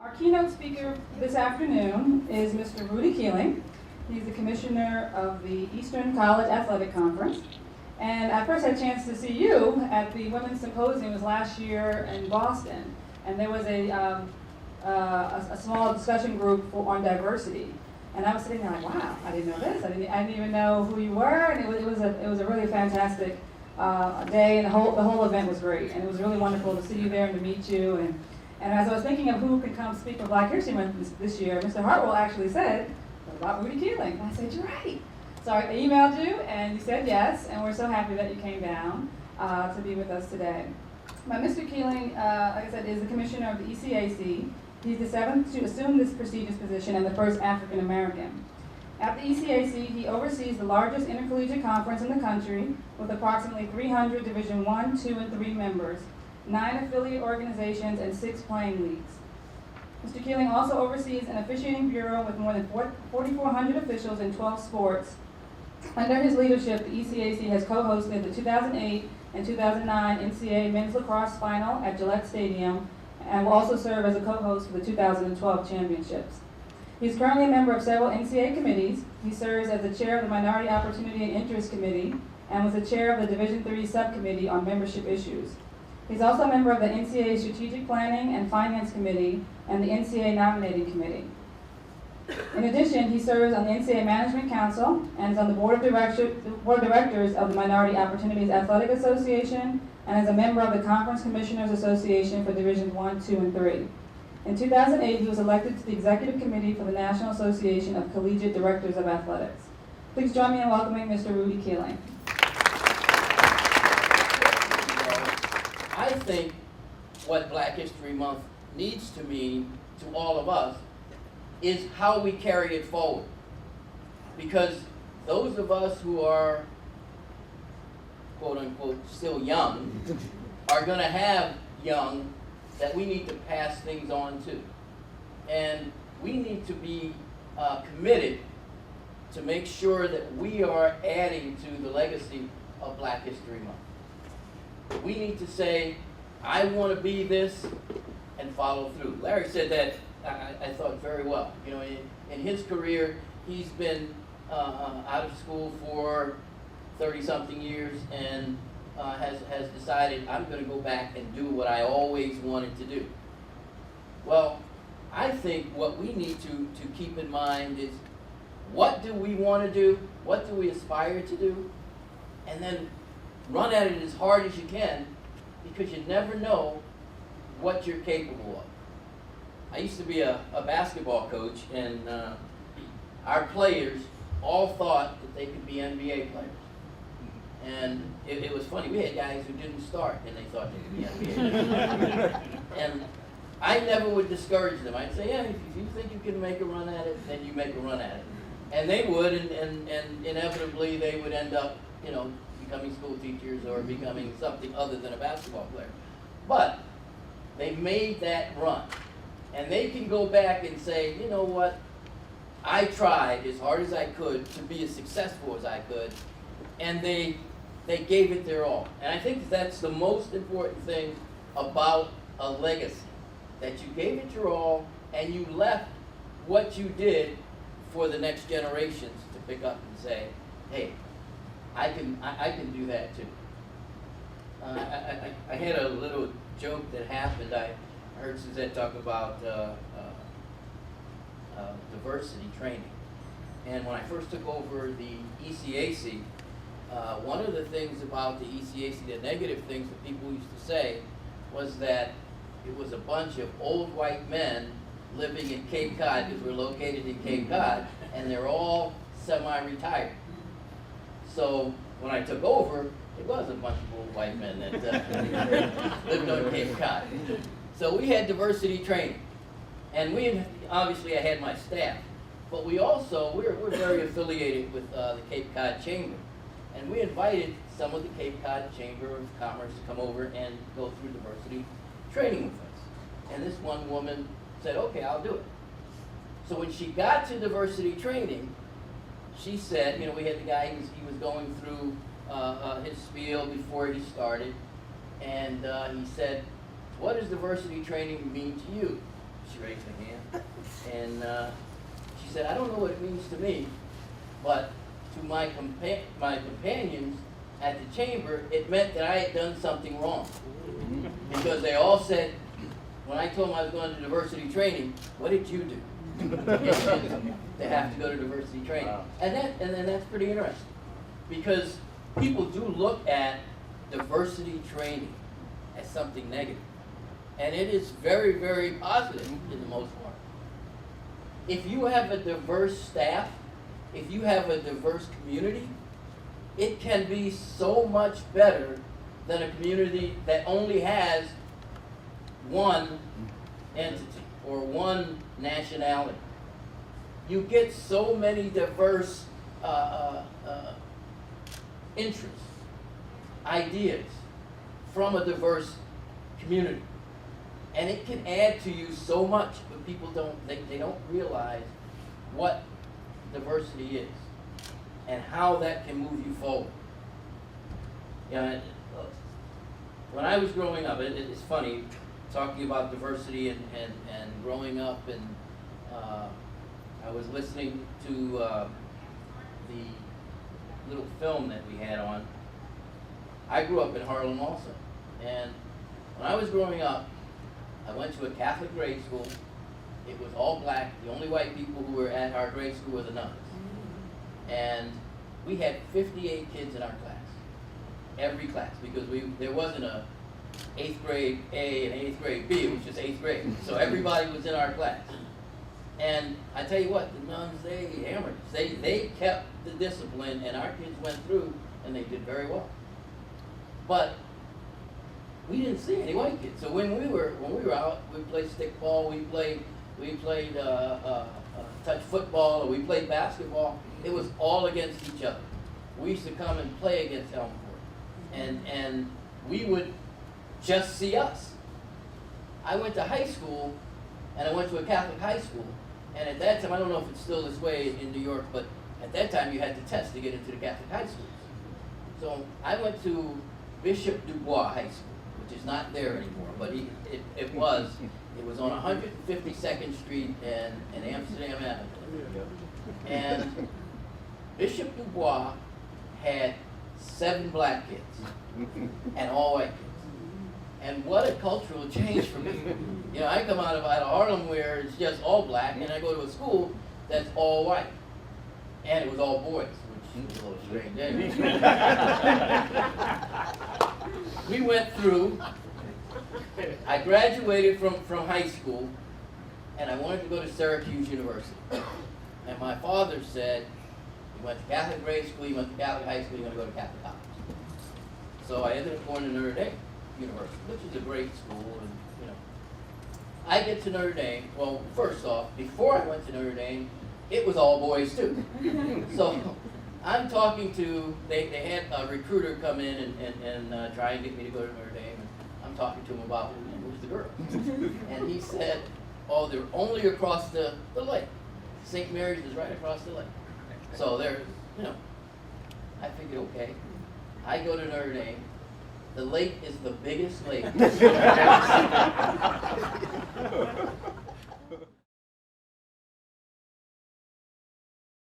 Our keynote speaker this afternoon is Mr. Rudy Keeling. He's the commissioner of the Eastern College Athletic Conference. And I first had a chance to see you at the Women's Symposium. It was last year in Boston. And there was a small discussion group on diversity. And I was sitting there like, wow, I didn't know this. I didn't even know who you were. And it was a really fantastic day, and the whole event was great. And it was really wonderful to see you there and to meet you. And as I was thinking of who could come speak for Black History Month this year, Mr. Hartwell actually said, what about Rudy Keeling? And I said, you're right. So I emailed you, and you said yes, and we're so happy that you came down to be with us today. But Mr. Keeling, like I said, is the commissioner of the ECAC. He's the seventh to assume this prestigious position and the first African American. At the ECAC, he oversees the largest intercollegiate conference in the country with approximately 300 Division I, II, and III members, 9 affiliate organizations, and 6 playing leagues. Mr. Keeling also oversees an officiating bureau with more than 4,400 officials in 12 sports. Under his leadership, the ECAC has co-hosted the 2008 and 2009 NCAA Men's Lacrosse Final at Gillette Stadium and will also serve as a co-host for the 2012 championships. He's currently a member of several NCAA committees. He serves as the chair of the Minority Opportunity and Interest Committee and was the chair of the Division III Subcommittee on Membership Issues. He's also a member of the NCAA Strategic Planning and Finance Committee and the NCAA Nominating Committee. In addition, he serves on the NCAA Management Council and is on the Board of Directors of the Minority Opportunities Athletic Association and is a member of the Conference Commissioners Association for Divisions I, II, and III. In 2008, he was elected to the Executive Committee for the National Association of Collegiate Directors of Athletics. Please join me in welcoming Mr. Rudy Keeling. I think what Black History Month needs to mean to all of us is how we carry it forward. Because those of us who are, quote unquote, still young, are going to have young that we need to pass things on to. And we need to be committed to make sure that we are adding to the legacy of Black History Month. We need to say, I want to be this, and follow through. Larry said that, I thought, very well. You know, in his career, he's been out of school for 30-something years and has decided, I'm going to go back and do what I always wanted to do. Well, I think what we need to keep in mind is, what do we want to do? What do we aspire to do? And then run at it as hard as you can, because you never know what you're capable of. I used to be a basketball coach, and our players all thought that they could be NBA players. And it was funny, we had guys who didn't start and they thought they could be NBA players. And I never would discourage them. I'd say, yeah, if you think you can make a run at it, then you make a run at it. And they would, and inevitably they would end up, you know, becoming school teachers or becoming something other than a basketball player. But they made that run. And they can go back and say, you know what, I tried as hard as I could to be as successful as I could, and they gave it their all. And I think that's the most important thing about a legacy, that you gave it your all and you left what you did for the next generations to pick up and say, hey, I can do that too. I had a little joke that happened. I heard Suzette talk about diversity training. And when I first took over the ECAC, one of the things about the ECAC, the negative things that people used to say, was that it was a bunch of old white men living in Cape Cod, because we're located in Cape Cod, and they're all semi-retired. So when I took over, it was a bunch of old white men that lived on Cape Cod. So we had diversity training. And obviously I had my staff, but we're very affiliated with the Cape Cod Chamber. And we invited some of the Cape Cod Chamber of Commerce to come over and go through diversity training with us. And this one woman said, okay, I'll do it. So when she got to diversity training, she said, you know, we had the guy, he was going through his spiel before he started, and he said, what does diversity training mean to you? She raised her hand, and she said, I don't know what it means to me, but to my companions at the chamber, it meant that I had done something wrong. Because they all said, when I told them I was going to diversity training, what did you do to have to go to diversity training? Wow. And that's pretty interesting, because people do look at diversity training as something negative. And it is very, very positive in the most part. If you have a diverse staff, if you have a diverse community, it can be so much better than a community that only has one entity or one nationality. You get so many diverse interests, ideas from a diverse community. And it can add to you so much, but people they don't realize what diversity is and how that can move you forward. You know, when I was growing up, it's funny talking about diversity and growing up, and I was listening to the little film that we had on. I grew up in Harlem also, and when I was growing up, I went to a Catholic grade school. It was all black. The only white people who were at our grade school were the nuns. And we had 58 kids in our class, every class, because there wasn't a 8th grade A and 8th grade B, it was just 8th grade. So everybody was in our class. And I tell you what, the nuns, they hammered us. They kept the discipline, and our kids went through, and they did very well. But we didn't see any white kids. So when we were out, we played stickball, we played touch football, or we played basketball. It was all against each other. We used to come and play against Elmford, and we would just see us. I went to high school, and I went to a Catholic high school, and at that time, I don't know if it's still this way in New York, but at that time you had to test to get into the Catholic high schools. So I went to Bishop Dubois High School, which is not there anymore, but it was on 152nd Street and Amsterdam Avenue. And Bishop Dubois had 7 black kids and all white kids. And what a cultural change for me. You know, I come out of Harlem where it's just all black, and I go to a school that's all white. And it was all boys, which is a little strange anyway. We went through, I graduated from high school, and I wanted to go to Syracuse University. And my father said, you went to Catholic grade school, you went to Catholic high school, you're going to go to Catholic college. So I ended up going to Notre Dame University, which is a great school, and you know. I get to Notre Dame, well, first off, before I went to Notre Dame, it was all boys too. So I'm talking to, they had a recruiter come in and try and get me to go to Notre Dame, and I'm talking to him about who's the girl. And he said, oh, they're only across the lake. St. Mary's is right across the lake. So they're, you know, I figured, okay. I go to Notre Dame. The lake is the biggest lake.